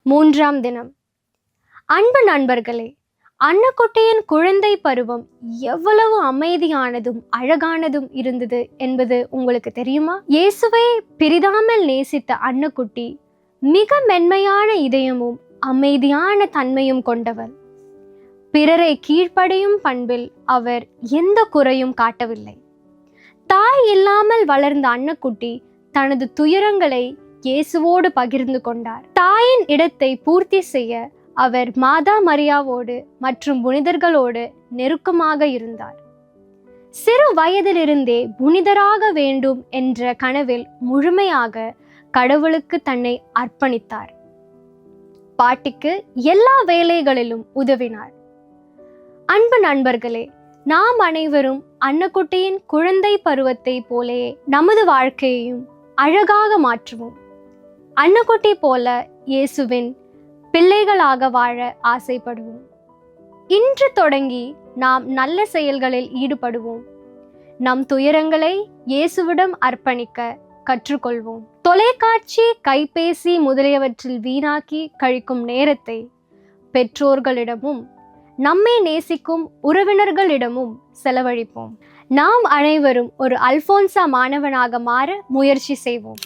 மூன்றாம் தினம். அன்பு நண்பர்களே, அன்னக்குட்டியின் குழந்தை பருவம் எவ்வளவு அமைதியானதும் அழகானதும் இருந்தது என்பது உங்களுக்கு தெரியுமா? இயேசுவை பிரிதாமல் நேசித்த அன்னக்குட்டி மிக மென்மையான இதயமும் அமைதியான தன்மையும் கொண்டவர். பிறரை கீழ்ப்படியும் பண்பில் அவர் எந்த குறையும் காட்டவில்லை. தாய் இல்லாமல் வளர்ந்த அன்னக்குட்டி தனது துயரங்களை இயேசுவோடு பகிர்ந்து கொண்டார். தாயின் இடத்தை பூர்த்தி செய்ய அவர் மாதா மரியாவோடு மற்றும் புனிதர்களோடு நெருக்கமாக இருந்தார். சிறு வயதிலிருந்தே புனிதராக வேண்டும் என்ற கனவில் முழுமையாக கடவுளுக்கு தன்னை அர்ப்பணித்தார். பாட்டிக்கு எல்லா வேலைகளிலும் உதவினார். அன்பு நண்பர்களே, நாம் அனைவரும் அன்னக்குட்டியின் குழந்தை பருவத்தை போலே நமது வாழ்க்கையையும் அழகாக மாற்றுவோம். அன்னக்குட்டி போல இயேசுவின் பிள்ளைகளாக வாழ ஆசைப்படுவோம். இன்று தொடங்கி நாம் நல்ல செயல்களில் ஈடுபடுவோம். நம் துயரங்களை இயேசுவிடம் அர்ப்பணிக்க கற்றுக்கொள்வோம். தொலைக்காட்சி, கைபேசி முதலியவற்றில் வீணாக்கி கழிக்கும் நேரத்தை பெற்றோர்களிடமும் நம்மை நேசிக்கும் உறவினர்களிடமும் செலவழிப்போம். நாம் அனைவரும் ஒரு அல்போன்சா மாணவனாக மாற முயற்சி செய்வோம்.